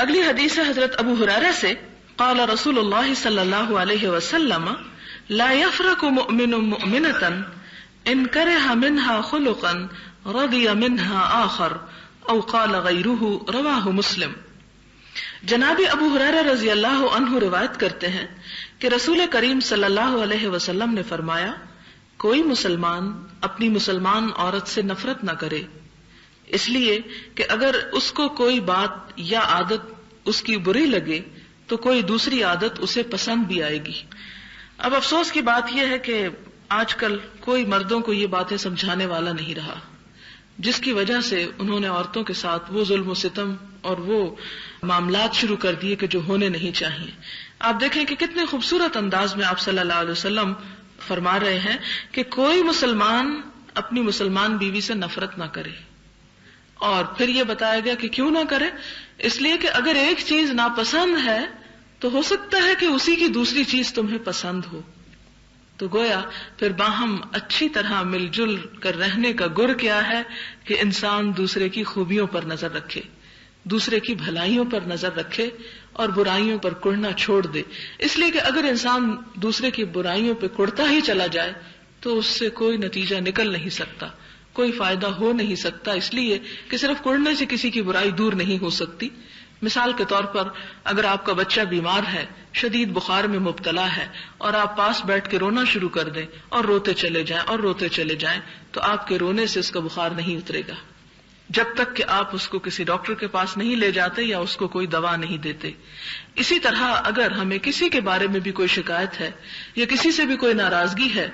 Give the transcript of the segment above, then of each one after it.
اگلی حدیث ہے حضرت ابو ہریرہ سے، قال رسول اللہ صلی اللہ علیہ وسلم لا يفرق مؤمن مؤمنة ان کرہ منها خلقا رضی منها آخر او قال غیرہ، رواہ مسلم۔ جناب ابو ہریرہ رضی اللہ عنہ روایت کرتے ہیں کہ رسول کریم صلی اللہ علیہ وسلم نے فرمایا، کوئی مسلمان اپنی مسلمان عورت سے نفرت نہ کرے، اس لیے کہ اگر اس کو کوئی بات یا عادت اس کی بری لگے تو کوئی دوسری عادت اسے پسند بھی آئے گی۔ اب افسوس کی بات یہ ہے کہ آج کل کوئی مردوں کو یہ باتیں سمجھانے والا نہیں رہا، جس کی وجہ سے انہوں نے عورتوں کے ساتھ وہ ظلم و ستم اور وہ معاملات شروع کر دیے کہ جو ہونے نہیں چاہیے۔ آپ دیکھیں کہ کتنے خوبصورت انداز میں آپ صلی اللہ علیہ وسلم فرما رہے ہیں کہ کوئی مسلمان اپنی مسلمان بیوی سے نفرت نہ کرے، اور پھر یہ بتایا گیا کہ کیوں نہ کرے، اس لیے کہ اگر ایک چیز ناپسند ہے تو ہو سکتا ہے کہ اسی کی دوسری چیز تمہیں پسند ہو، تو گویا پھر باہم اچھی طرح مل جل کر رہنے کا گر کیا ہے کہ انسان دوسرے کی خوبیوں پر نظر رکھے، دوسرے کی بھلائیوں پر نظر رکھے اور برائیوں پر کڑنا چھوڑ دے۔ اس لیے کہ اگر انسان دوسرے کی برائیوں پہ کڑتا ہی چلا جائے تو اس سے کوئی نتیجہ نکل نہیں سکتا، کوئی فائدہ ہو نہیں سکتا، اس لیے کہ صرف کڑنے سے کسی کی برائی دور نہیں ہو سکتی۔ مثال کے طور پر اگر آپ کا بچہ بیمار ہے، شدید بخار میں مبتلا ہے، اور آپ پاس بیٹھ کے رونا شروع کر دیں اور روتے چلے جائیں اور روتے چلے جائیں، تو آپ کے رونے سے اس کا بخار نہیں اترے گا جب تک کہ آپ اس کو کسی ڈاکٹر کے پاس نہیں لے جاتے یا اس کو کوئی دوا نہیں دیتے۔ اسی طرح اگر ہمیں کسی کے بارے میں بھی کوئی شکایت ہے یا کسی سے بھی کوئی ناراضگی ہے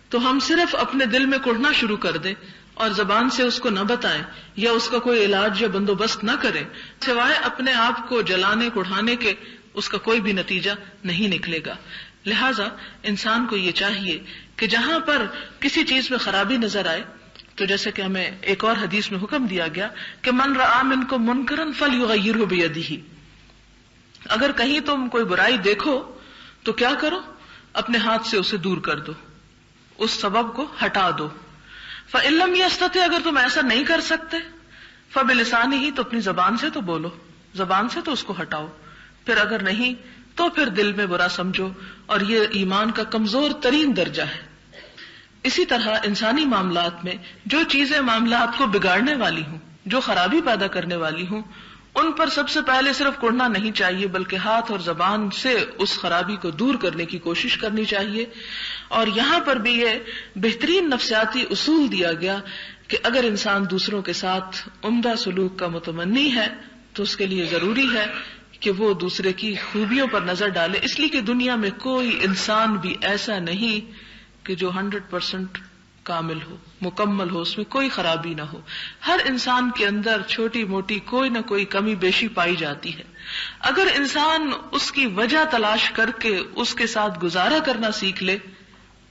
تو ہم صرف اپنے دل میں کڑھنا شروع کر دیں اور زبان سے اس کو نہ بتائیں یا اس کا کوئی علاج یا بندوبست نہ کریں، سوائے اپنے آپ کو جلانے کڑھانے کے اس کا کوئی بھی نتیجہ نہیں نکلے گا۔ لہٰذا انسان کو یہ چاہیے کہ جہاں پر کسی چیز میں خرابی نظر آئے، تو جیسے کہ ہمیں ایک اور حدیث میں حکم دیا گیا کہ من رآ منکم منکرا فلیغیرہ بیدہ، اگر کہیں تم کوئی برائی دیکھو تو کیا کرو، اپنے ہاتھ سے اسے دور کر دو، اس سبب کو ہٹا دو۔ فإن لم یستطع، اگر تم ایسا نہیں کر سکتے، فبلسانہ، تو اپنی زبان سے تو بولو، زبان سے تو اس کو ہٹاؤ، پھر اگر نہیں تو پھر دل میں برا سمجھو، اور یہ ایمان کا کمزور ترین درجہ ہے۔ اسی طرح انسانی معاملات میں جو چیزیں معاملات کو بگاڑنے والی ہوں، جو خرابی پیدا کرنے والی ہوں، ان پر سب سے پہلے صرف کڑنا نہیں چاہیے بلکہ ہاتھ اور زبان سے اس خرابی کو دور کرنے کی کوشش کرنی چاہیے۔ اور یہاں پر بھی یہ بہترین نفسیاتی اصول دیا گیا کہ اگر انسان دوسروں کے ساتھ عمدہ سلوک کا متمنی ہے تو اس کے لیے ضروری ہے کہ وہ دوسرے کی خوبیوں پر نظر ڈالے، اس لیے کہ دنیا میں کوئی انسان بھی ایسا نہیں کہ جو 100% کامل ہو، مکمل ہو، اس میں کوئی خرابی نہ ہو۔ ہر انسان کے اندر چھوٹی موٹی کوئی نہ کوئی کمی بیشی پائی جاتی ہے۔ اگر انسان اس کی وجہ تلاش کر کے اس کے ساتھ گزارا کرنا سیکھ لے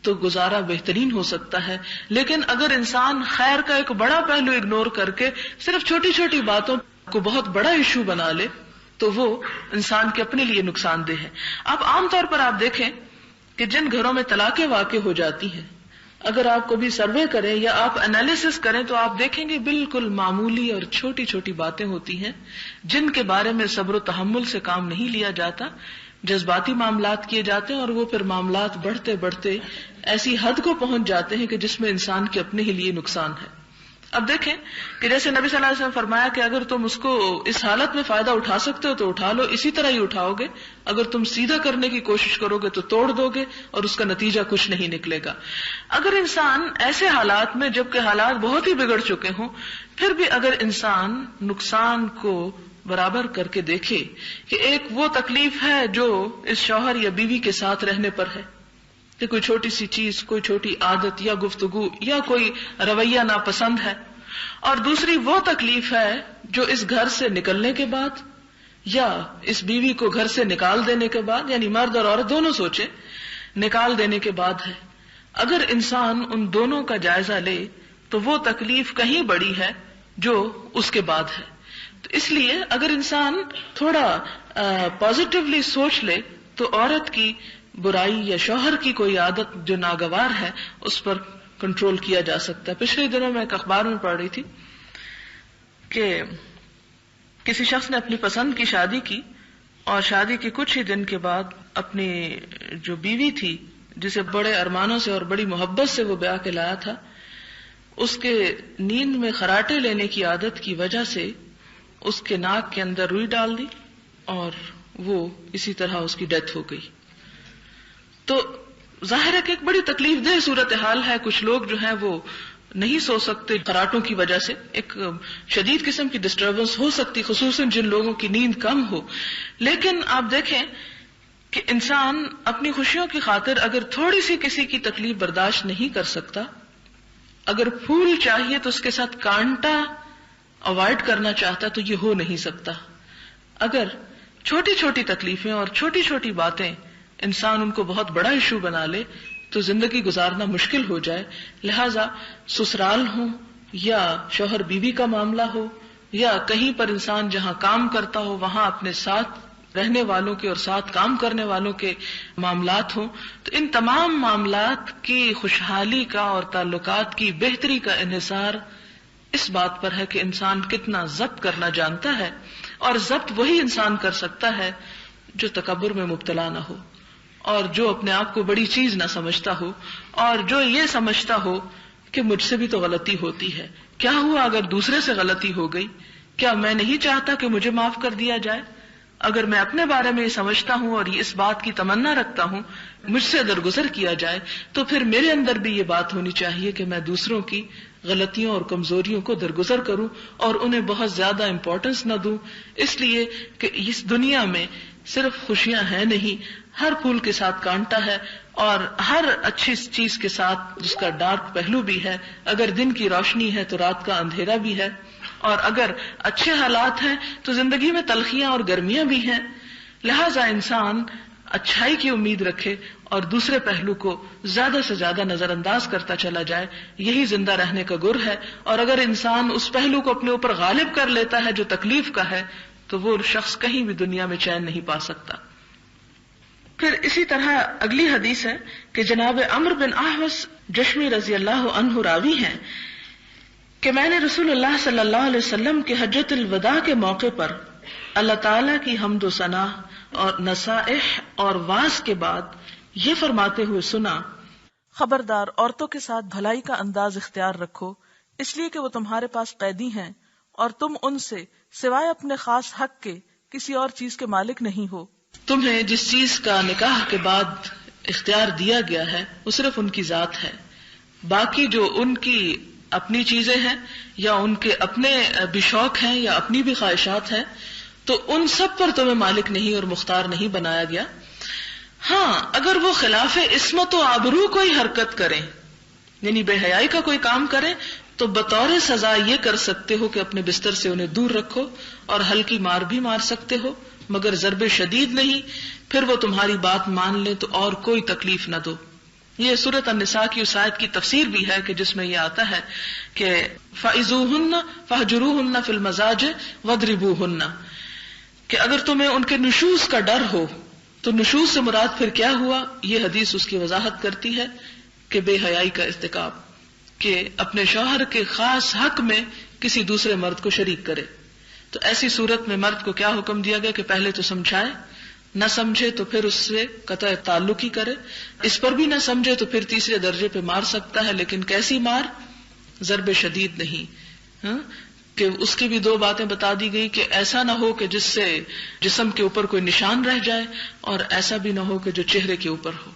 تو گزارا بہترین ہو سکتا ہے، لیکن اگر انسان خیر کا ایک بڑا پہلو اگنور کر کے صرف چھوٹی چھوٹی باتوں کو بہت بڑا ایشو بنا لے تو وہ انسان کے اپنے لیے نقصان دہ ہے۔ اب عام طور پر آپ دیکھیں کہ جن گھروں میں طلاقیں واقع ہو جاتی ہیں، اگر آپ کو بھی سروے کریں یا آپ انالیسس کریں تو آپ دیکھیں گے بالکل معمولی اور چھوٹی چھوٹی باتیں ہوتی ہیں جن کے بارے میں صبر و تحمل سے کام نہیں لیا جاتا، جذباتی معاملات کیے جاتے ہیں، اور وہ پھر معاملات بڑھتے بڑھتے ایسی حد کو پہنچ جاتے ہیں کہ جس میں انسان کے اپنے ہی لیے نقصان ہے۔ اب دیکھیں کہ جیسے نبی صلی اللہ علیہ وسلم فرمایا کہ اگر تم اس کو اس حالت میں فائدہ اٹھا سکتے ہو تو اٹھا لو، اسی طرح ہی اٹھاؤ گے، اگر تم سیدھا کرنے کی کوشش کرو گے تو توڑ دو گے اور اس کا نتیجہ کچھ نہیں نکلے گا۔ اگر انسان ایسے حالات میں، جبکہ حالات بہت ہی بگڑ چکے ہوں، پھر بھی اگر انسان نقصان کو برابر کر کے دیکھے کہ ایک وہ تکلیف ہے جو اس شوہر یا بیوی کے ساتھ رہنے پر ہے کہ کوئی چھوٹی سی چیز، کوئی چھوٹی عادت یا گفتگو یا کوئی رویہ ناپسند ہے، اور دوسری وہ تکلیف ہے جو اس گھر سے نکلنے کے بعد یا اس بیوی کو گھر سے نکال دینے کے بعد، یعنی مرد اور عورت دونوں سوچیں، نکال دینے کے بعد ہے۔ اگر انسان ان دونوں کا جائزہ لے تو وہ تکلیف کہیں بڑی ہے جو اس کے بعد ہے۔ تو اس لیے اگر انسان تھوڑا پازیٹیولی سوچ لے تو عورت کی برائی یا شوہر کی کوئی عادت جو ناگوار ہے اس پر کنٹرول کیا جا سکتا ہے۔ پچھلے دنوں میں ایک اخبار میں پڑھ رہی تھی کہ کسی شخص نے اپنی پسند کی شادی کی اور شادی کے کچھ ہی دن کے بعد اپنی جو بیوی تھی جسے بڑے ارمانوں سے اور بڑی محبت سے وہ بیاہ کے لایا تھا، اس کے نیند میں خراٹے لینے کی عادت کی وجہ سے اس کے ناک کے اندر روئی ڈال دی اور وہ اسی طرح اس کی ڈیتھ ہو گئی. تو ظاہر ہے کہ ایک بڑی تکلیف دہ صورتحال ہے. کچھ لوگ جو ہیں وہ نہیں سو سکتے خراٹوں کی وجہ سے، ایک شدید قسم کی ڈسٹربنس ہو سکتی، خصوصاً جن لوگوں کی نیند کم ہو. لیکن آپ دیکھیں کہ انسان اپنی خوشیوں کی خاطر اگر تھوڑی سی کسی کی تکلیف برداشت نہیں کر سکتا، اگر پھول چاہیے تو اس کے ساتھ کانٹا اوائڈ کرنا چاہتا تو یہ ہو نہیں سکتا. اگر چھوٹی چھوٹی تکلیفیں اور چھوٹی چھوٹی باتیں انسان ان کو بہت بڑا ایشو بنا لے تو زندگی گزارنا مشکل ہو جائے. لہذا سسرال ہو یا شوہر بیوی کا معاملہ ہو یا کہیں پر انسان جہاں کام کرتا ہو وہاں اپنے ساتھ رہنے والوں کے اور ساتھ کام کرنے والوں کے معاملات ہوں، تو ان تمام معاملات کی خوشحالی کا اور تعلقات کی بہتری کا انحصار اس بات پر ہے کہ انسان کتنا ضبط کرنا جانتا ہے. اور ضبط وہی انسان کر سکتا ہے جو تکبر میں مبتلا نہ ہو اور جو اپنے آپ کو بڑی چیز نہ سمجھتا ہو اور جو یہ سمجھتا ہو کہ مجھ سے بھی تو غلطی ہوتی ہے، کیا ہوا اگر دوسرے سے غلطی ہو گئی، کیا میں نہیں چاہتا کہ مجھے معاف کر دیا جائے؟ اگر میں اپنے بارے میں یہ سمجھتا ہوں اور اس بات کی تمنا رکھتا ہوں مجھ سے درگزر کیا جائے تو پھر میرے اندر بھی یہ بات ہونی چاہیے کہ میں دوسروں کی غلطیوں اور کمزوریوں کو درگزر کروں اور انہیں بہت زیادہ امپورٹنس نہ دوں، اس لیے کہ اس دنیا میں صرف خوشیاں ہیں نہیں، ہر پھول کے ساتھ کانٹا ہے اور ہر اچھی چیز کے ساتھ جس کا ڈارک پہلو بھی ہے. اگر دن کی روشنی ہے تو رات کا اندھیرا بھی ہے، اور اگر اچھے حالات ہیں تو زندگی میں تلخیاں اور گرمیاں بھی ہیں. لہذا انسان اچھائی کی امید رکھے اور دوسرے پہلو کو زیادہ سے زیادہ نظر انداز کرتا چلا جائے، یہی زندہ رہنے کا گر ہے. اور اگر انسان اس پہلو کو اپنے اوپر غالب کر لیتا ہے جو تکلیف کا ہے تو وہ شخص کہیں بھی دنیا میں چین نہیں پا سکتا. پھر اسی طرح اگلی حدیث ہے کہ جناب عمرو بن احوص جشمی رضی اللہ عنہ راوی ہیں کہ میں نے رسول اللہ صلی اللہ علیہ وسلم کے حجۃ الوداع کے موقع پر اللہ تعالی کی حمد و ثنا اور نصائح اور واعظ کے بعد یہ فرماتے ہوئے سنا، خبردار عورتوں کے ساتھ بھلائی کا انداز اختیار رکھو، اس لیے کہ وہ تمہارے پاس قیدی ہیں اور تم ان سے سوائے اپنے خاص حق کے کسی اور چیز کے مالک نہیں ہو. تمہیں جس چیز کا نکاح کے بعد اختیار دیا گیا ہے وہ صرف ان کی ذات ہے، باقی جو ان کی اپنی چیزیں ہیں یا ان کے اپنے بھی شوق ہیں یا اپنی بھی خواہشات ہیں تو ان سب پر تمہیں مالک نہیں اور مختار نہیں بنایا گیا. ہاں اگر وہ خلاف عصمت و آبرو کوئی حرکت کریں یعنی بے حیائی کا کوئی کام کریں تو بطور سزا یہ کر سکتے ہو کہ اپنے بستر سے انہیں دور رکھو اور ہلکی مار بھی مار سکتے ہو مگر ضرب شدید نہیں. پھر وہ تمہاری بات مان لیں تو اور کوئی تکلیف نہ دو. یہ سورۃ النساء کی اس آیت کی تفسیر بھی ہے کہ جس میں یہ آتا ہے کہ فَإِذُوهُنَّ فَاهْجُرُوهُنَّ فِي الْمَضَاجِعِ وَاضْرِبُوهُنَّ کہ اگر تمہیں ان کے نشوز کا ڈر ہو تو نشوز سے مراد پھر کیا ہوا؟ یہ حدیث اس کی وضاحت کرتی ہے کہ بے حیائی کا ارتکاب، کہ اپنے شوہر کے خاص حق میں کسی دوسرے مرد کو شریک کرے. تو ایسی صورت میں مرد کو کیا حکم دیا گیا کہ پہلے تو سمجھائے، نہ سمجھے تو پھر اس سے قطع تعلق ہی کرے، اس پر بھی نہ سمجھے تو پھر تیسرے درجے پہ مار سکتا ہے، لیکن کیسی مار؟ ضرب شدید نہیں. کہ اس کی بھی دو باتیں بتا دی گئی کہ ایسا نہ ہو کہ جس سے جسم کے اوپر کوئی نشان رہ جائے اور ایسا بھی نہ ہو کہ جو چہرے کے اوپر ہو.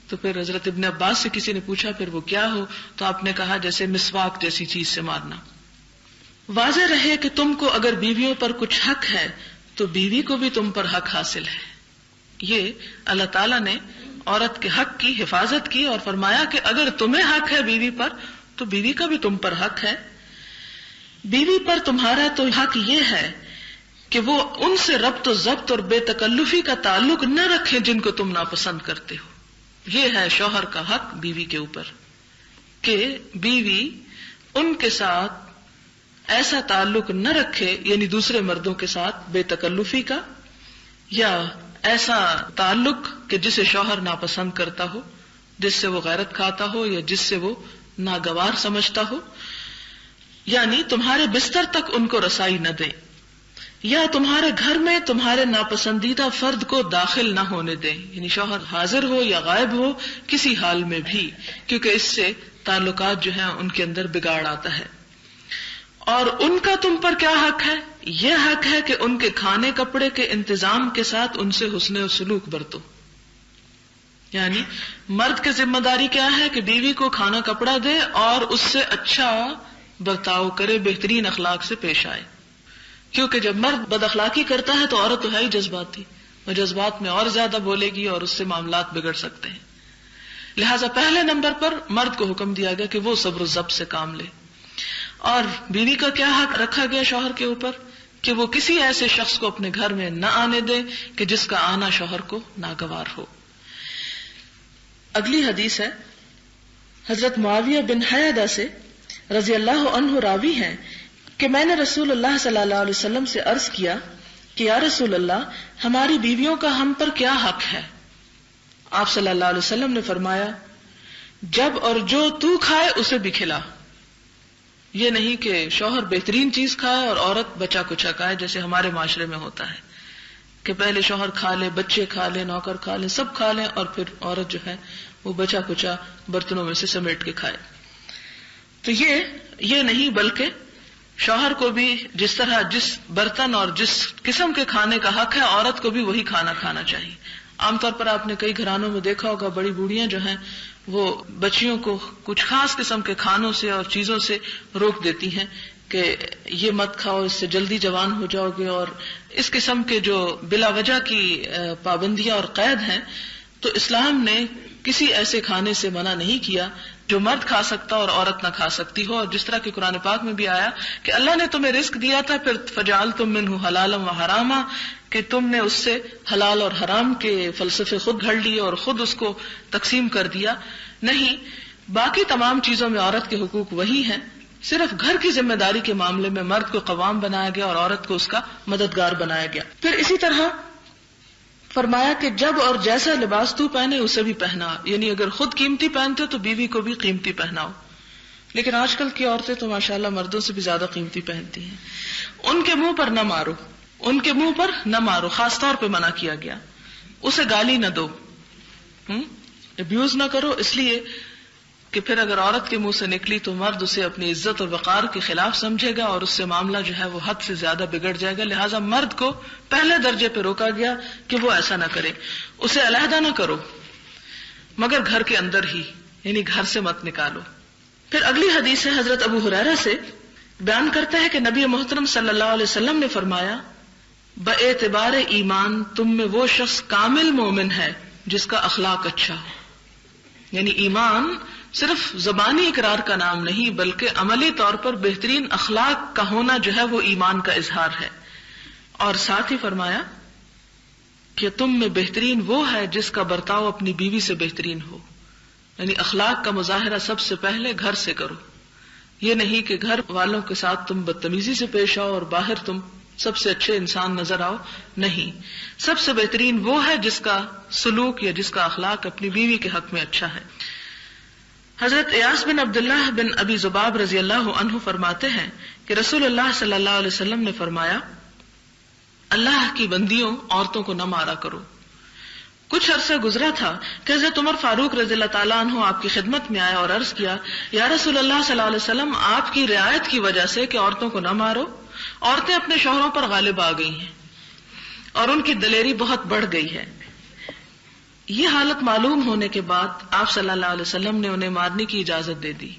تو پھر حضرت ابن عباس سے کسی نے پوچھا پھر وہ کیا ہو؟ تو آپ نے کہا جیسے مسواک جیسی چیز سے مارنا. واضح رہے کہ تم کو اگر بیویوں پر کچھ حق ہے تو بیوی کو بھی تم پر حق حاصل ہے. یہ اللہ تعالیٰ نے عورت کے حق کی حفاظت کی اور فرمایا کہ اگر تمہیں حق ہے بیوی پر تو بیوی کا بھی تم پر حق ہے. بیوی پر تمہارا تو حق یہ ہے کہ وہ ان سے ربط و ضبط اور بے تکلفی کا تعلق نہ رکھے جن کو تم ناپسند کرتے ہو. یہ ہے شوہر کا حق بیوی کے اوپر کہ بیوی ان کے ساتھ ایسا تعلق نہ رکھے یعنی دوسرے مردوں کے ساتھ بے تکلفی کا یا ایسا تعلق کہ جسے شوہر ناپسند کرتا ہو، جس سے وہ غیرت کھاتا ہو یا جس سے وہ ناگوار سمجھتا ہو، یعنی تمہارے بستر تک ان کو رسائی نہ دیں. یا تمہارے گھر میں تمہارے ناپسندیدہ فرد کو داخل نہ ہونے دیں، یعنی شوہر حاضر ہو یا غائب ہو کسی حال میں بھی، کیونکہ اس سے تعلقات جو ہیں ان کے اندر بگاڑ آتا ہے۔ اور ان کا تم پر کیا حق ہے؟ یہ حق ہے کہ ان کے کھانے کپڑے کے انتظام کے ساتھ ان سے حسن سلوک برتو، یعنی مرد کی ذمہ داری کیا ہے کہ بیوی کو کھانا کپڑا دے اور اس سے اچھا برتاؤ کرے، بہترین اخلاق سے پیش آئے، کیونکہ جب مرد بد اخلاقی کرتا ہے تو عورت تو ہے ہی جذباتی، وہ جذبات میں اور زیادہ بولے گی اور اس سے معاملات بگڑ سکتے ہیں۔ لہٰذا پہلے نمبر پر مرد کو حکم دیا گیا کہ وہ صبر و ضبط سے کام لے، اور بیوی کا کیا حق رکھا گیا شوہر کے اوپر کہ وہ کسی ایسے شخص کو اپنے گھر میں نہ آنے دے کہ جس کا آنا شوہر کو ناگوار ہو۔ اگلی حدیث ہے حضرت معاویہ بن حیدہ سے رضی اللہ عنہ راوی ہیں کہ میں نے رسول اللہ صلی اللہ علیہ وسلم سے عرض کیا کہ یا رسول اللہ، ہماری بیویوں کا ہم پر کیا حق ہے؟ آپ صلی اللہ علیہ وسلم نے فرمایا، جب اور جو تو کھائے اسے بھی کھلا۔ یہ نہیں کہ شوہر بہترین چیز کھائے اور عورت بچا کچا کھائے، جیسے ہمارے معاشرے میں ہوتا ہے کہ پہلے شوہر کھا لے، بچے کھا لے، نوکر کھا لے، سب کھا لیں، اور پھر عورت جو ہے وہ بچا کچا برتنوں میں سے سمیٹ کے کھائے۔ تو یہ نہیں، بلکہ شوہر کو بھی جس طرح جس برتن اور جس قسم کے کھانے کا حق ہے، عورت کو بھی وہی کھانا کھانا چاہیے۔ عام طور پر آپ نے کئی گھرانوں میں دیکھا ہوگا، بڑی بوڑھیاں جو ہیں وہ بچیوں کو کچھ خاص قسم کے کھانوں سے اور چیزوں سے روک دیتی ہیں کہ یہ مت کھاؤ، اس سے جلدی جوان ہو جاؤ گے، اور اس قسم کے جو بلا وجہ کی پابندیاں اور قید ہیں۔ تو اسلام نے کسی ایسے کھانے سے منع نہیں کیا جو مرد کھا سکتا اور عورت نہ کھا سکتی ہو، اور جس طرح کہ قرآن پاک میں بھی آیا کہ اللہ نے تمہیں رزق دیا تھا، پھر فجعلتم منہ حلالا وحراما، کہ تم نے اس سے حلال اور حرام کے فلسفے خود گھڑ لیے اور خود اس کو تقسیم کر دیا۔ نہیں، باقی تمام چیزوں میں عورت کے حقوق وہی ہیں، صرف گھر کی ذمہ داری کے معاملے میں مرد کو قوام بنایا گیا اور عورت کو اس کا مددگار بنایا گیا۔ پھر اسی طرح فرمایا کہ جب اور جیسا لباس تو پہنے اسے بھی پہنا، یعنی اگر خود قیمتی پہنتے تو بیوی کو بھی قیمتی پہناؤ۔ لیکن آج کل کی عورتیں تو ماشاءاللہ مردوں سے بھی زیادہ قیمتی پہنتی ہیں۔ ان کے منہ پر نہ مارو، ان کے منہ پر نہ مارو، خاص طور پہ منع کیا گیا۔ اسے گالی نہ دو، ابیوز نہ کرو، اس لیے کہ پھر اگر عورت کے منہ سے نکلی تو مرد اسے اپنی عزت اور وقار کے خلاف سمجھے گا اور اس سے معاملہ جو ہے وہ حد سے زیادہ بگڑ جائے گا۔ لہٰذا مرد کو پہلے درجے پہ روکا گیا کہ وہ ایسا نہ کرے، اسے علیحدہ نہ کرو، مگر گھر کے اندر ہی، یعنی گھر سے مت نکالو۔ پھر اگلی حدیث ہے حضرت ابو ہریرہ سے، بیان کرتا ہے کہ نبی محترم صلی اللہ علیہ وسلم نے فرمایا، باعتبار ایمان تم میں وہ شخص کامل مومن ہے جس کا اخلاق اچھا ہو، یعنی ایمان صرف زبانی اقرار کا نام نہیں بلکہ عملی طور پر بہترین اخلاق کا ہونا جو ہے وہ ایمان کا اظہار ہے۔ اور ساتھ ہی فرمایا کہ تم میں بہترین وہ ہے جس کا برتاؤ اپنی بیوی سے بہترین ہو، یعنی اخلاق کا مظاہرہ سب سے پہلے گھر سے کرو۔ یہ نہیں کہ گھر والوں کے ساتھ تم بدتمیزی سے پیش آؤ اور باہر تم سب سے اچھے انسان نظر آؤ، نہیں، سب سے بہترین وہ ہے جس کا سلوک یا جس کا اخلاق اپنی بیوی کے حق میں اچھا ہے۔ حضرت ایاس بن عبداللہ بن ابی ذباب رضی اللہ عنہ فرماتے ہیں کہ رسول اللہ صلی اللہ علیہ وسلم نے فرمایا، اللہ کی بندیوں، عورتوں کو نہ مارا کرو۔ کچھ عرصہ گزرا تھا کہ حضرت عمر فاروق رضی اللہ تعالیٰ عنہ آپ کی خدمت میں آئے اور عرض کیا، یا رسول اللہ صلی اللہ علیہ وسلم، آپ کی رعایت کی وجہ سے کہ عورتوں کو نہ مارو، عورتیں اپنے شوہروں پر غالب آ گئی ہیں اور ان کی دلیری بہت بڑھ گئی ہے۔ یہ حالت معلوم ہونے کے بعد آپ صلی اللہ علیہ وسلم نے انہیں مارنے کی اجازت دے دی۔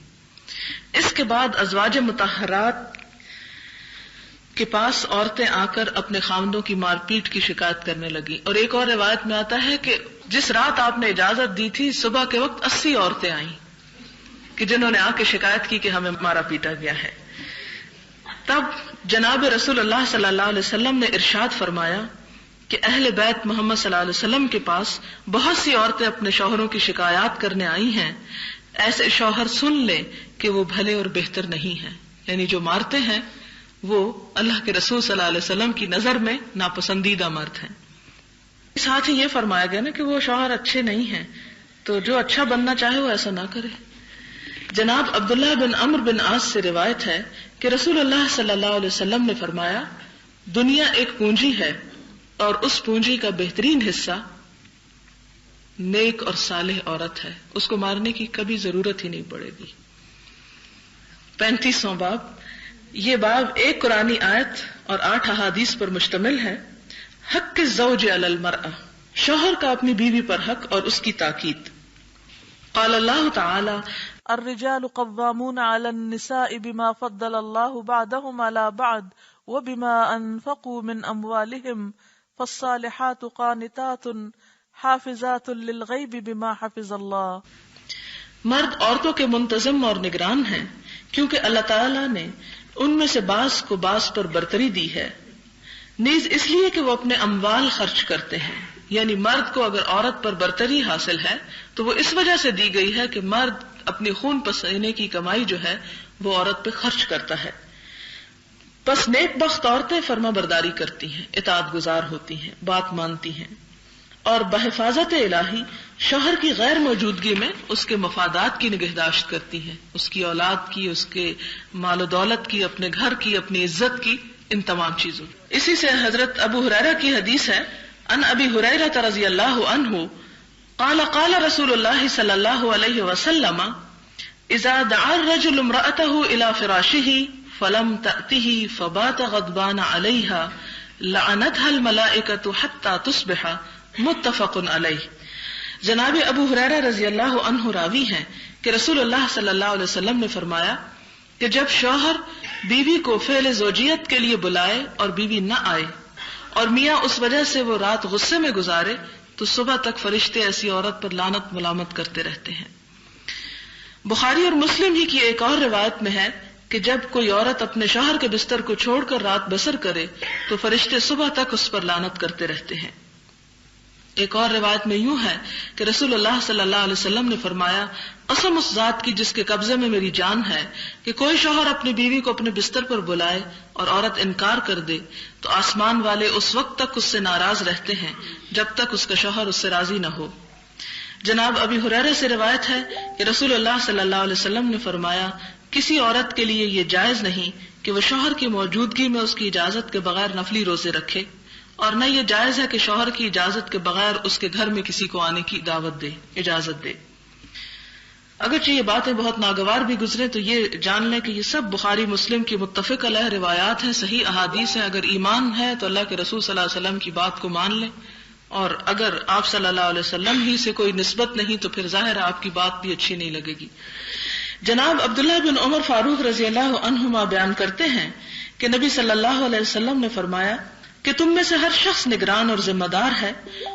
اس کے بعد ازواج مطہرات کے پاس عورتیں آ کر اپنے خاوندوں کی مار پیٹ کی شکایت کرنے لگی، اور ایک اور روایت میں آتا ہے کہ جس رات آپ نے اجازت دی تھی صبح کے وقت 80 عورتیں آئیں کہ جنہوں نے آ کے شکایت کی کہ ہمیں مارا پیٹا گیا ہے۔ تب جناب رسول اللہ صلی اللہ علیہ وسلم نے ارشاد فرمایا کہ اہل بیت محمد صلی اللہ علیہ وسلم کے پاس بہت سی عورتیں اپنے شوہروں کی شکایات کرنے آئی ہیں، ایسے شوہر سن لیں کہ وہ بھلے اور بہتر نہیں ہیں، یعنی جو مارتے ہیں وہ اللہ کے رسول صلی اللہ علیہ وسلم کی نظر میں ناپسندیدہ مرد ہیں۔ ساتھ ہی یہ فرمایا گیا نا کہ وہ شوہر اچھے نہیں ہیں، تو جو اچھا بننا چاہے وہ ایسا نہ کرے۔ جناب عبداللہ بن عمرو بن عاص سے روایت ہے کہ رسول اللہ صلی اللہ علیہ وسلم نے فرمایا، دنیا ایک پونجی ہے اور اس پونجی کا بہترین حصہ نیک اور صالح عورت ہے، اس کو مارنے کی کبھی ضرورت ہی نہیں پڑے گی۔ 35واں باب، یہ باب ایک قرآنی آیت اور 8 احادیث پر مشتمل ہے۔ حق الزوج علی المرأة، شوہر کا اپنی بیوی پر حق اور اس کی تاکید۔ قال اللہ تعالی الرجال قوامون علی النساء بما فضل اللہ بعضهم علی بعض وبما انفقوا من اموالهم فالصالحات قانتات حافظات للغیب بما حفظ اللہ۔ مرد عورتوں کے منتظم اور نگران ہیں کیونکہ اللہ تعالی نے ان میں سے بعض کو بعض پر برتری دی ہے، نیز اس لیے کہ وہ اپنے اموال خرچ کرتے ہیں۔ یعنی مرد کو اگر عورت پر برتری حاصل ہے تو وہ اس وجہ سے دی گئی ہے کہ مرد اپنی خون پسینے کی کمائی جو ہے وہ عورت پہ خرچ کرتا ہے۔ پس نیک بخت عورتیں فرما برداری کرتی ہیں، اطاعت گزار ہوتی ہیں، بات مانتی ہیں، اور بحفاظت الہی شوہر کی غیر موجودگی میں اس کے مفادات کی نگہداشت کرتی ہیں، اس کی اولاد کی، اس کے مال و دولت کی، اپنے گھر کی، اپنی عزت کی، ان تمام چیزوں۔ اسی سے حضرت ابو ہریرہ کی حدیث ہے، ان ابی ہریرہ رضی اللہ عنہ قال قال رسول اللہ صلی اللہ علیہ وسلم اذا دعا الرجل امرأته الى فراشه فلم تأته فبات غضبان عليها لعنتها الملائکة حتى تصبح، متفق علیہ۔ جناب ابو ہریرہ رضی اللہ عنہ راوی ہیں کہ رسول اللہ صلی اللہ علیہ وسلم نے فرمایا کہ جب شوہر بیوی کو فعل زوجیت کے لیے بلائے اور بیوی نہ آئے اور میاں اس وجہ سے وہ رات غصے میں گزارے تو صبح تک فرشتے ایسی عورت پر لعنت ملامت کرتے رہتے ہیں۔ بخاری اور مسلم ہی کی ایک اور روایت میں ہے کہ جب کوئی عورت اپنے شوہر کے بستر کو چھوڑ کر رات بسر کرے تو فرشتے صبح تک اس پر لعنت کرتے رہتے ہیں۔ ایک اور روایت میں یوں ہے کہ رسول اللہ صلی اللہ علیہ وسلم نے فرمایا، قسم اس ذات کی جس کے قبضے میں میری جان ہے کہ کوئی شوہر اپنی بیوی کو اپنے بستر پر بلائے اور عورت انکار کر دے تو آسمان والے اس وقت تک اس سے ناراض رہتے ہیں جب تک اس کا شوہر اس سے راضی نہ ہو۔ جناب ابی ہریرہ سے روایت ہے کہ رسول اللہ صلی اللہ علیہ وسلم نے فرمایا، کسی عورت کے لیے یہ جائز نہیں کہ وہ شوہر کی موجودگی میں اس کی اجازت کے بغیر نفلی روزے رکھے، اور نہ یہ جائز ہے کہ شوہر کی اجازت کے بغیر اس کے گھر میں کسی کو آنے کی اجازت دے۔ اگرچہ یہ باتیں بہت ناگوار بھی گزرے تو یہ جان لیں کہ یہ سب بخاری مسلم کی متفق علیہ روایات ہیں، صحیح احادیث ہیں۔ اگر ایمان ہے تو اللہ کے رسول صلی اللہ علیہ وسلم کی بات کو مان لیں، اور اگر آپ صلی اللہ علیہ وسلم ہی سے کوئی نسبت نہیں تو پھر ظاہر ہے آپ کی بات بھی اچھی نہیں لگے گی۔ جناب عبداللہ بن عمر فاروق رضی اللہ عنہما بیان کرتے ہیں کہ نبی صلی اللہ علیہ وسلم نے فرمایا کہ تم میں سے ہر شخص نگران اور ذمہ دار ہے،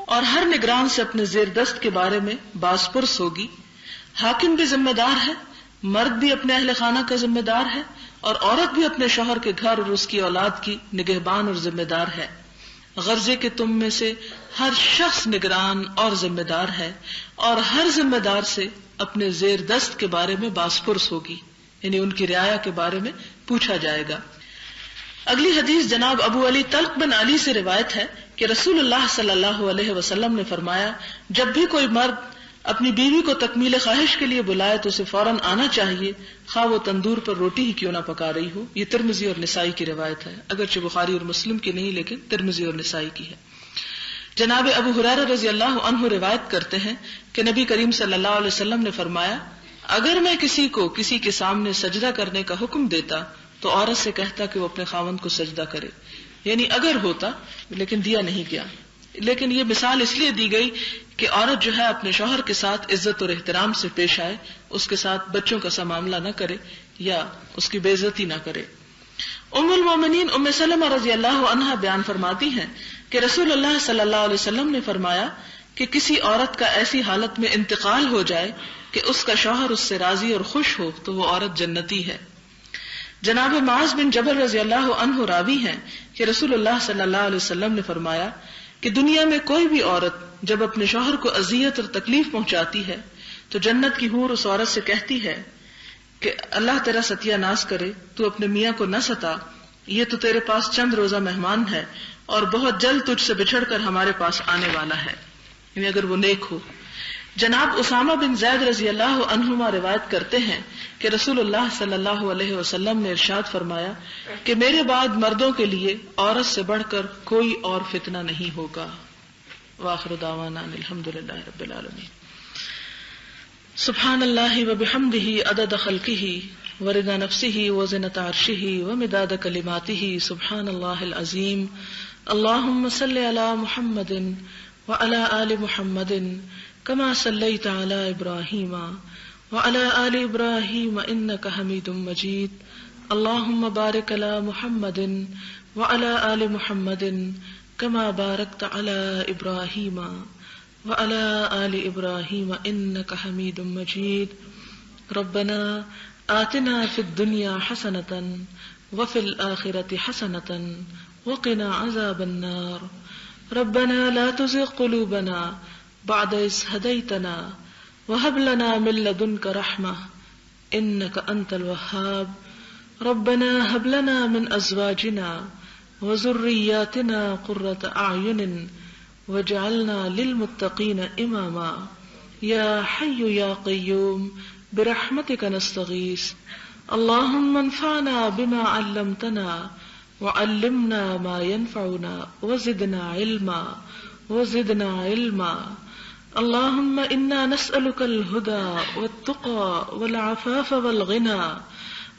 اور ہر نگران سے اپنے زیر دست کے بارے میں باز پرس ہوگی۔ حاکم بھی ذمہ دار ہے، مرد بھی اپنے اہل خانہ کا ذمہ دار ہے، اور عورت بھی اپنے شوہر کے گھر اور اس کی اولاد کی نگہبان اور ذمہ دار ہے۔ غرض کہ تم میں سے ہر شخص نگران اور ذمہ دار ہے، اور ہر ذمہ دار سے اپنے زیر دست کے بارے میں باز پرس ہوگی، یعنی ان کی رعایا کے بارے میں پوچھا جائے گا۔ اگلی حدیث جناب ابو علی طلق بن علی سے روایت ہے کہ رسول اللہ صلی اللہ علیہ وسلم نے فرمایا، جب بھی کوئی مرد اپنی بیوی کو تکمیل خواہش کے لیے بلائے تو اسے فوراً آنا چاہیے، خواہ وہ تندور پر روٹی ہی کیوں نہ پکا رہی ہو۔ یہ ترمذی اور نسائی کی روایت ہے، اگرچہ بخاری اور مسلم کی نہیں لیکن ترمذی اور نسائی کی ہے۔ جناب ابو ہریرہ رضی اللہ عنہ روایت کرتے ہیں کہ نبی کریم صلی اللہ علیہ وسلم نے فرمایا، اگر میں کسی کو کسی کے سامنے سجدہ کرنے کا حکم دیتا تو عورت سے کہتا کہ وہ اپنے خاوند کو سجدہ کرے، یعنی اگر ہوتا، لیکن دیا نہیں گیا۔ لیکن یہ مثال اس لیے دی گئی کہ عورت جو ہے اپنے شوہر کے ساتھ عزت اور احترام سے پیش آئے، اس کے ساتھ بچوں کا سا معاملہ نہ کرے یا اس کی بے عزتی نہ کرے۔ ام المومنین ام سلمہ رضی اللہ عنہا بیان فرماتی ہیں کہ رسول اللہ صلی اللہ علیہ وسلم نے فرمایا کہ کسی عورت کا ایسی حالت میں انتقال ہو جائے کہ اس کا شوہر اس سے راضی اور خوش ہو تو وہ عورت جنتی ہے۔ جناب معاذ بن جبل رضی اللہ عنہ راوی ہیں کہ رسول اللہ صلی اللہ علیہ وسلم نے فرمایا کہ دنیا میں کوئی بھی عورت جب اپنے شوہر کو اذیت اور تکلیف پہنچاتی ہے تو جنت کی حور اس عورت سے کہتی ہے کہ اللہ تیرا ستیہ ناز کرے، تو اپنے میاں کو نہ ستا، یہ تو تیرے پاس چند روزہ مہمان ہے اور بہت جلد تجھ سے بچھڑ کر ہمارے پاس آنے والا ہے، یعنی اگر وہ نیک ہو۔ جناب اسامہ بن زید رضی اللہ عنہما روایت کرتے ہیں کہ رسول اللہ صلی اللہ علیہ وسلم نے ارشاد فرمایا کہ میرے بعد مردوں کے لیے عورت سے بڑھ کر کوئی اور فتنہ نہیں ہوگا. وآخر دعوانا الحمدللہ رب العالمین. سبحان اللہ وبحمدہ عدد خلقہ ورضا نفسہ وزنۃ عرشہ ومداد کلماتہ. سبحان اللہ العظیم. اللہم صل علی محمد وعلی آل محمد كما صليت على إبراهيم وعلى آل إبراهيم إنك حميد مجيد. اللهم بارك على محمد وعلى آل محمد كما باركت على إبراهيم وعلى آل إبراهيم إنك حميد مجيد. ربنا آتنا في الدنيا حسنة وفي الآخرة حسنة وقنا عذاب النار. ربنا لا تزغ قلوبنا بعد إذ هديتنا وهب لنا من لدنك رحمة إنك أنت الوهاب. ربنا هب لنا من أزواجنا وذرياتنا قرة أعين واجعلنا للمتقين إماما. يا حي يا قيوم برحمتك نستغيث. اللهم انفعنا بما علمتنا وعلمنا ما ينفعنا وزدنا علما. اللهم إنا نسألك الهدى والتقى والعفاف والغنى.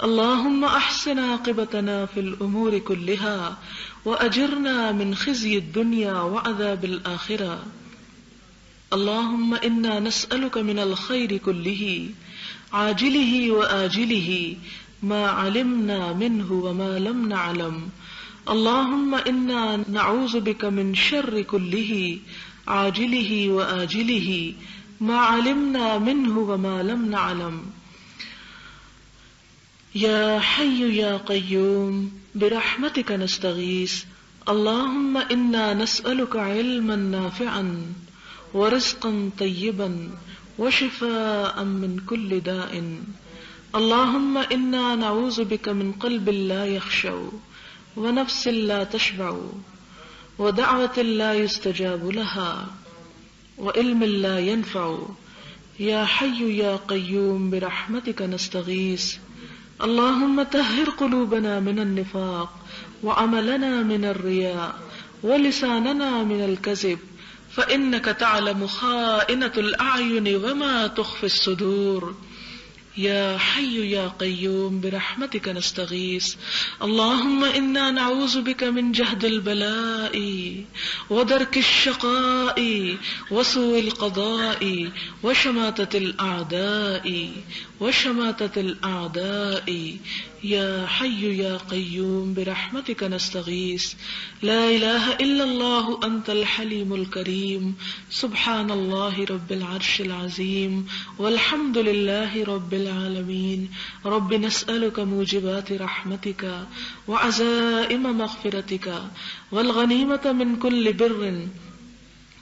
اللهم أحسن عاقبتنا في الأمور كلها وأجرنا من خزي الدنيا وعذاب الآخرة. اللهم إنا نسألك من الخير كله عاجله وآجله ما علمنا منه وما لم نعلم. اللهم إنا نعوذ بك من شر كله عاجله وآجله ما علمنا منه وما لم نعلم. يا حي يا قيوم برحمتك نستغيث. اللهم إنا نسألك علما نافعا ورزقا طيبا وشفاء من كل داء. اللهم إنا نعوذ بك من قلب لا يخشع ونفس لا تشبع ودعوة لا يستجاب لها وعلم لا ينفع. يا حي يا قيوم برحمتك نستغيث. اللهم طهر قلوبنا من النفاق وعملنا من الرياء ولساننا من الكذب فإنك تعلم خائنة الأعين وما تخفي الصدور. يا حي يا قيوم برحمتك نستغيث. اللهم إنا نعوذ بك من جهد البلاء ودرك الشقاء وسوء القضاء وشماتة الأعداء. يا حي يا قيوم برحمتك نستغيث. لا إله إلا الله أنت الحليم الكريم. سبحان الله رب العرش العظيم والحمد لله رب العالمين. رب نسألك موجبات رحمتك وعزائم مغفرتك والغنيمة من كل بر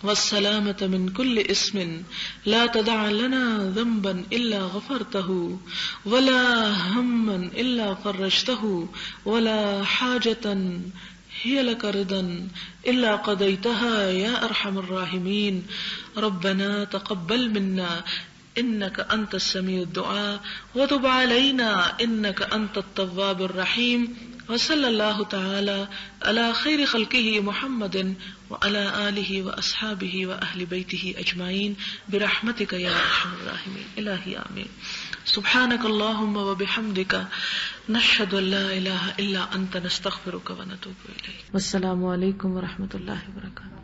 والسلامة من كل اسم. لا تدع لنا ذنبا إلا غفرته ولا هما إلا فرجته ولا حاجة هي لك رضا إلا قضيتها يا أرحم الراحمين. ربنا تقبل منا إنك أنت السميع الدعاء وتب علينا إنك أنت التواب الرحيم. وصلى الله تعالى على خير خلقه محمد وعلى آله وأصحابه وأهل بيته أجمعين برحمتك يا أرحم الراحمين. إلهي آمين. سبحانك اللهم وبحمدك نشهد أن لا إله إلا أنت نستغفرك ونتوب إليك. والسلام عليكم ورحمة الله وبركاته.